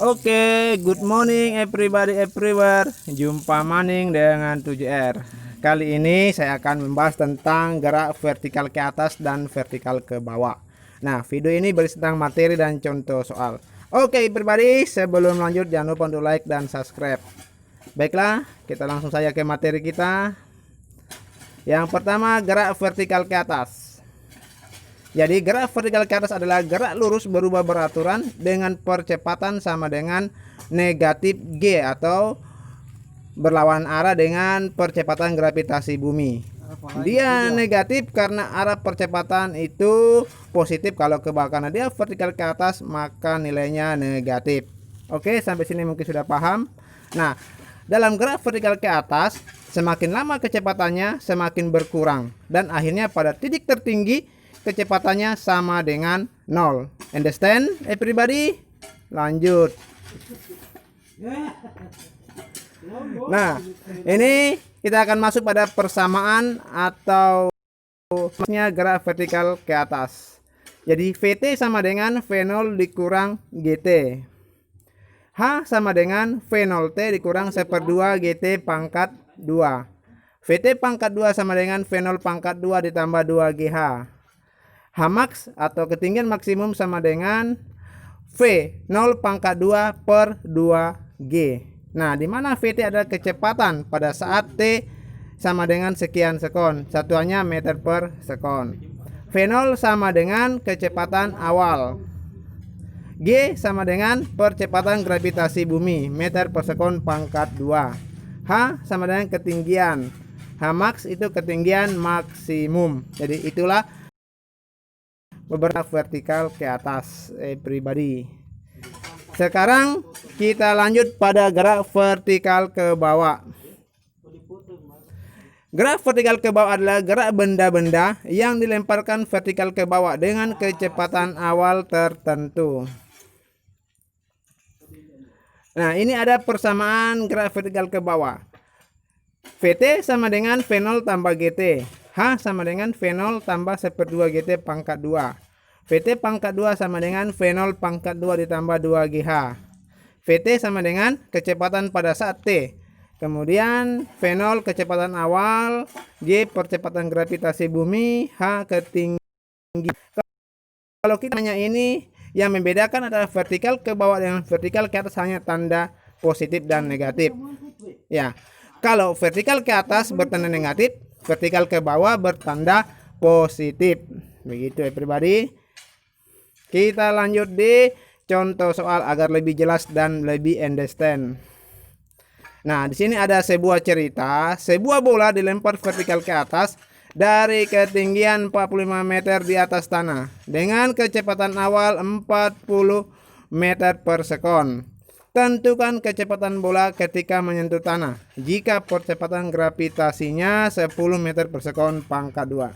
Oke, good morning everybody everywhere. Jumpa maning dengan 7R. Kali ini saya akan membahas tentang gerak vertikal ke atas dan vertikal ke bawah. Nah, video ini berisi tentang materi dan contoh soal. Oke, everybody, sebelum lanjut jangan lupa untuk like dan subscribe. Baiklah, kita langsung saja ke materi kita. Yang pertama, gerak vertikal ke atas. Jadi gerak vertikal ke atas adalah gerak lurus berubah beraturan dengan percepatan sama dengan negatif G atau berlawan arah dengan percepatan gravitasi bumi. Dia negatif karena arah percepatan itu positif kalau ke bawah, karena dia vertikal ke atas maka nilainya negatif. Oke, sampai sini mungkin sudah paham. Nah, dalam gerak vertikal ke atas, semakin lama kecepatannya semakin berkurang dan akhirnya pada titik tertinggi kecepatannya sama dengan 0. Understand everybody? Lanjut. Nah, ini kita akan masuk pada persamaan atau gerak vertikal ke atas. Jadi VT sama dengan V0 dikurang GT. H sama dengan V0T dikurang 1/2 GT pangkat 2. VT pangkat 2 sama dengan V0 pangkat 2 ditambah 2GH. Hmax atau ketinggian maksimum sama dengan V0 pangkat 2 per 2G. Nah, di mana VT adalah kecepatan pada saat T sama dengan sekian sekon. Satuannya meter per sekon. V0 sama dengan kecepatan awal. G sama dengan percepatan gravitasi bumi, meter per sekon pangkat 2. H sama dengan ketinggian. Hmax itu ketinggian maksimum. Jadi itulah beberapa vertikal ke atas pribadi. Sekarang kita lanjut pada gerak vertikal ke bawah. Gerak vertikal ke bawah adalah gerak benda-benda yang dilemparkan vertikal ke bawah dengan kecepatan awal tertentu. Nah, ini ada persamaan gerak vertikal ke bawah. VT sama dengan V0 tambah GT. H sama dengan V0 tambah 1/2 GT pangkat 2. VT pangkat 2 sama dengan V0 pangkat 2 ditambah 2GH. VT sama dengan kecepatan pada saat T. Kemudian V0 kecepatan awal, G percepatan gravitasi bumi, H ketinggian. Kalau kita hanya ini, yang membedakan adalah vertikal ke bawah dengan vertikal ke atas hanya tanda positif dan negatif. Ya, kalau vertikal ke atas bertanda negatif, vertikal ke bawah bertanda positif. Begitu everybody. Kita lanjut di contoh soal agar lebih jelas dan lebih understand. Nah, di sini ada sebuah cerita, sebuah bola dilempar vertikal ke atas dari ketinggian 45 meter di atas tanah dengan kecepatan awal 40 meter per sekon. Tentukan kecepatan bola ketika menyentuh tanah jika percepatan gravitasinya 10 meter per sekon pangkat 2.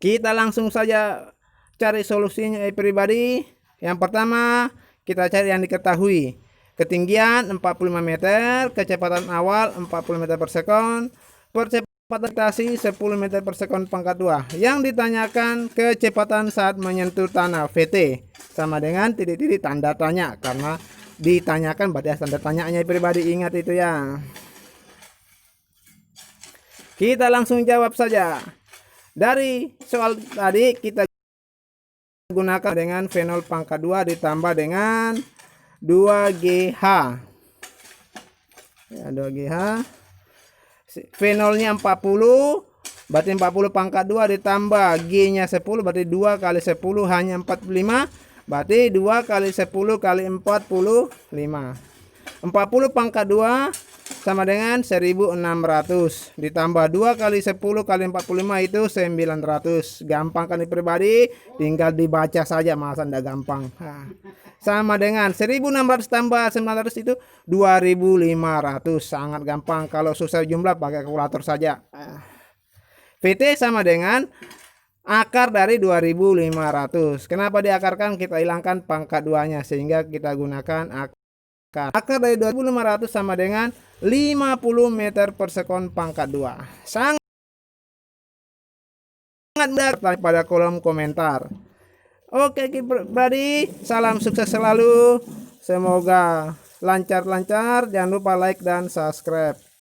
Kita langsung saja cari solusinya pribadi. Yang pertama kita cari yang diketahui. Ketinggian 45 meter, kecepatan awal 40 meter per sekon, percepatan gravitasi 10 meter per sekon pangkat 2. Yang ditanyakan kecepatan saat menyentuh tanah, VT sama dengan titik-titik tanda tanya, karena ditanyakan berarti tanda tanyanya pribadi, ingat itu ya. Kita langsung jawab saja. Dari soal tadi kita gunakan dengan V0 pangkat 2 ditambah dengan 2GH. Ya, 2GH. V0 nya 40, berarti 40 pangkat 2 ditambah G nya 10, berarti 2 kali 10 hanya 45, berarti 2 kali 10 kali 45. 40 pangkat 2 sama dengan 1600 ditambah 2 kali 10 kali 45 itu 900. Gampang kan pribadi, tinggal dibaca saja, masa enggak gampang. Sama dengan 1600 tambah 900 itu 2500. Sangat gampang, kalau susah jumlah pakai kalkulator saja. VT sama dengan akar dari 2500. Kenapa diakarkan? Kita hilangkan pangkat 2 nya sehingga kita gunakan akar. Akar dari 2500 sama dengan 50 meter per sekon pangkat 2. Sangat mudah pada kolom komentar. Oke buddy, salam sukses selalu. Semoga lancar-lancar. Jangan lupa like dan subscribe.